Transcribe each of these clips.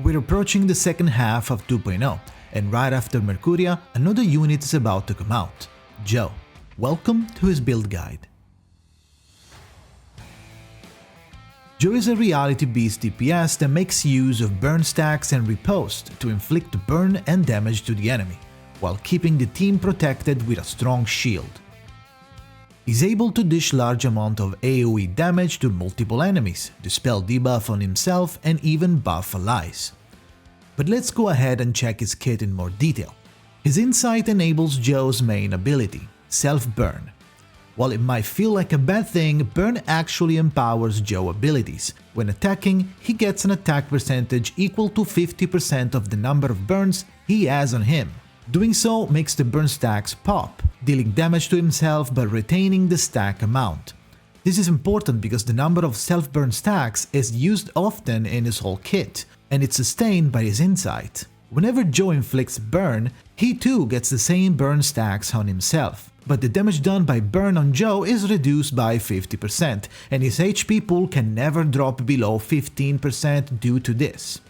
We're approaching the second half of 2.0, and right after Mercuria, another unit is about to come out, Joe. Welcome to his build guide. Joe is a reality beast DPS that makes use of burn stacks and riposte to inflict burn and damage to the enemy, while keeping the team protected with a strong shield. He's able to dish large amount of AoE damage to multiple enemies, dispel debuff on himself and even buff allies. But let's go ahead and check his kit in more detail. His insight enables Joe's main ability, self-burn. While it might feel like a bad thing, burn actually empowers Joe's abilities. When attacking, he gets an attack percentage equal to 50% of the number of burns he has on him. Doing so makes the burn stacks pop, dealing damage to himself but retaining the stack amount. This is important because the number of self-burn stacks is used often in his whole kit, and it's sustained by his insight. Whenever Joe inflicts burn, he too gets the same burn stacks on himself, but the damage done by burn on Joe is reduced by 50%, and his HP pool can never drop below 15% due to this.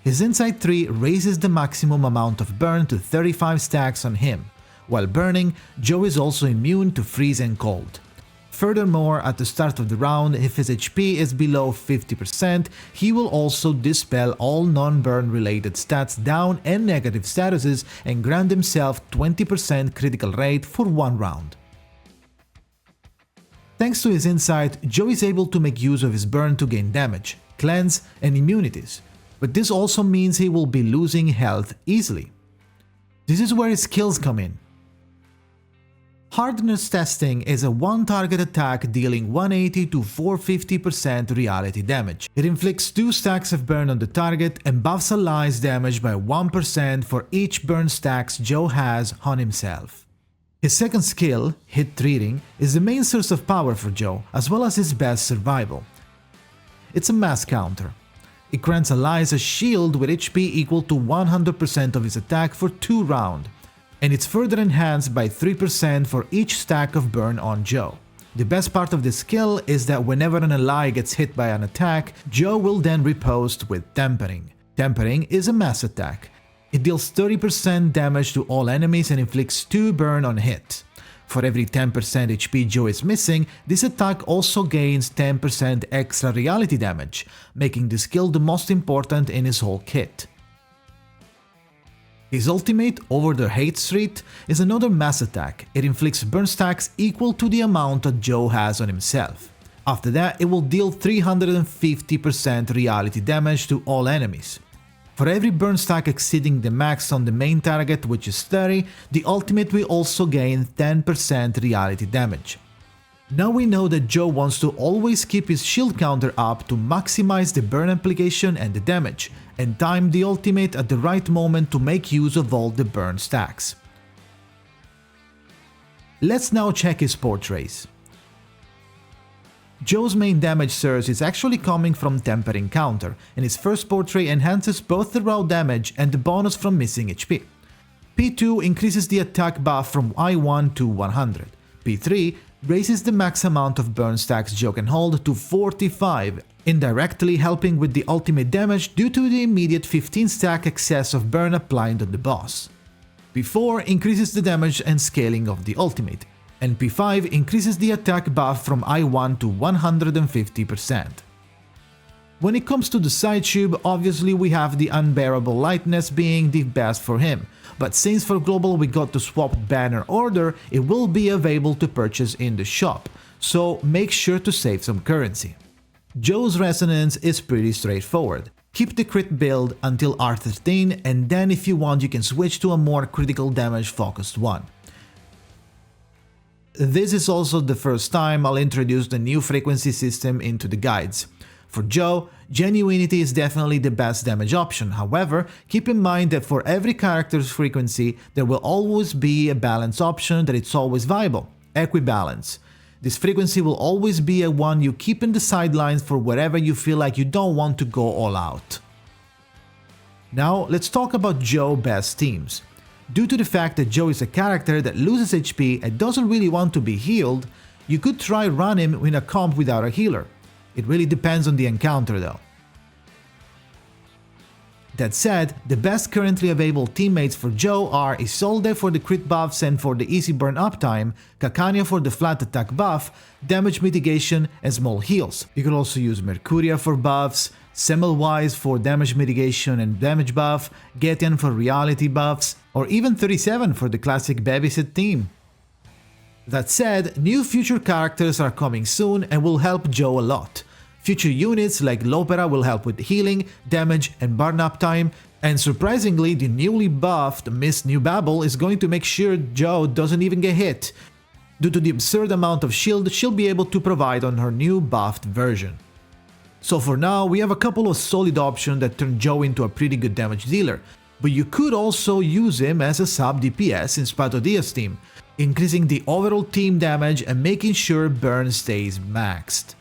His Insight 3 raises the maximum amount of burn to 35 stacks on him. While burning, Joe is also immune to freeze and cold. Furthermore, at the start of the round, if his HP is below 50%, he will also dispel all non-burn related stats down and negative statuses and grant himself 20% critical rate for one round. Thanks to his insight, Joe is able to make use of his burn to gain damage, cleanse, and immunities. But this also means he will be losing health easily. This is where his skills come in. Hardness testing is a one-target attack dealing 180 to 450% reality damage. It inflicts 2 stacks of burn on the target and buffs allies damage by 1% for each burn stacks Joe has on himself. His second skill, Hit Treating, is the main source of power for Joe, as well as his best survival. It's a mass counter. It grants allies a shield with HP equal to 100% of his attack for 2 rounds, and it's further enhanced by 3% for each stack of burn on Joe. The best part of this skill is that whenever an ally gets hit by an attack, Joe will then riposte with Tempering. Tempering is a mass attack. It deals 30% damage to all enemies and inflicts 2 burn on hit. For every 10% HP Joe is missing, this attack also gains 10% extra reality damage, making the skill the most important in his whole kit. His ultimate, Over the Hate Street, is another mass attack. It inflicts burn stacks equal to the amount that Joe has on himself. After that, it will deal 350% reality damage to all enemies. For every burn stack exceeding the max on the main target, which is 30, the ultimate will also gain 10% reality damage. Now we know that Joe wants to always keep his shield counter up to maximize the burn application and the damage, and time the ultimate at the right moment to make use of all the burn stacks. Let's now check his Portrays. Joe's main damage source is actually coming from Tempering counter, and his first portrait enhances both the raw damage and the bonus from missing HP. P2 increases the attack buff from I1 to 100. P3 raises the max amount of burn stacks Joe can hold to 45, indirectly helping with the ultimate damage due to the immediate 15 stack excess of burn applied on the boss. P4 increases the damage and scaling of the ultimate, and P5 increases the attack buff from I1 to 150%. When it comes to the Psychube, obviously we have the Unbearable Lightness being the best for him, but since for global we got the swapped banner order, it will be available to purchase in the shop, so make sure to save some currency. Joe's Resonance is pretty straightforward. Keep the crit build until R13, and then if you want you can switch to a more critical damage focused one. This is also the first time I'll introduce the new frequency system into the guides. For Joe, Genuinity is definitely the best damage option, however, keep in mind that for every character's frequency there will always be a balance option that it's always viable, Equibalance. This frequency will always be a one you keep in the sidelines for wherever you feel like you don't want to go all out. Now let's talk about Joe's best teams. Due to the fact that Joe is a character that loses HP and doesn't really want to be healed, you could try run him in a comp without a healer. It really depends on the encounter though. That said, the best currently available teammates for Joe are Isolde for the crit buffs and for the easy burn uptime, Kakania for the flat attack buff, damage mitigation and small heals. You can also use Mercuria for buffs, Semmelweis for damage mitigation and damage buff, Getian for reality buffs, or even 37 for the classic babysit team. That said, new future characters are coming soon and will help Joe a lot. Future units like Lopera will help with healing, damage and burn uptime, and surprisingly the newly buffed Miss New Babel is going to make sure Joe doesn't even get hit, due to the absurd amount of shield she'll be able to provide on her new buffed version. So for now, we have a couple of solid options that turn Joe into a pretty good damage dealer, but you could also use him as a sub DPS in Spatodia's team, increasing the overall team damage and making sure burn stays maxed.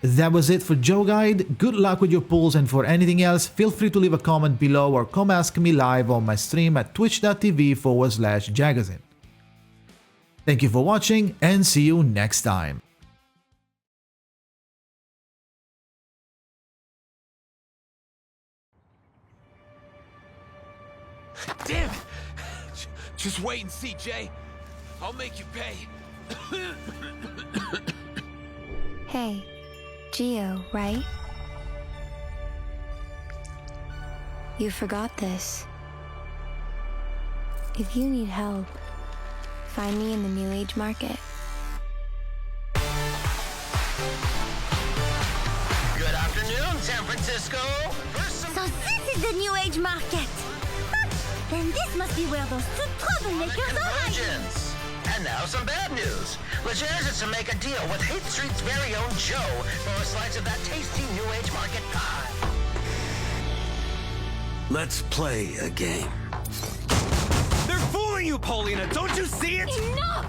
That was it for Joe Guide. Good luck with your pulls, and for anything else, feel free to leave a comment below or come ask me live on my stream at twitch.tv/Jakazin. Thank you for watching and see you next time. Damn it! Just wait and see, Jay. I'll make you pay. Hey, Geo, right? You forgot this. If you need help, find me in the New Age Market. Good afternoon, San Francisco. So this is the New Age Market! Then this must be where those two troublemakers are hiding! Convergence. And now some bad news. Legers is to make a deal with Hate Street's very own Joe for a slice of that tasty New Age Market pie. Let's play a game. They're fooling you, Paulina! Don't you see it? Enough!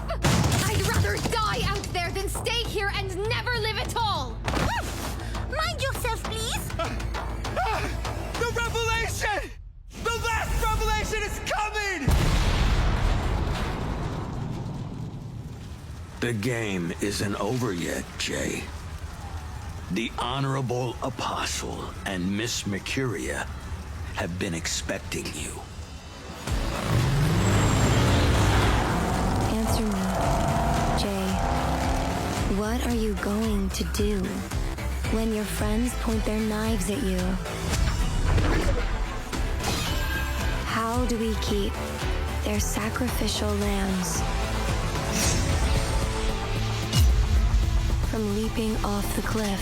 I'd rather die out there than stay here and never live at all! Mind yourself, please! The revelation! The last revelation is coming! The game isn't over yet, Jay. The Honorable Apostle and Miss Mercuria have been expecting you. Answer me, Jay. What are you going to do when your friends point their knives at you? How do we keep their sacrificial lambs from leaping off the cliff?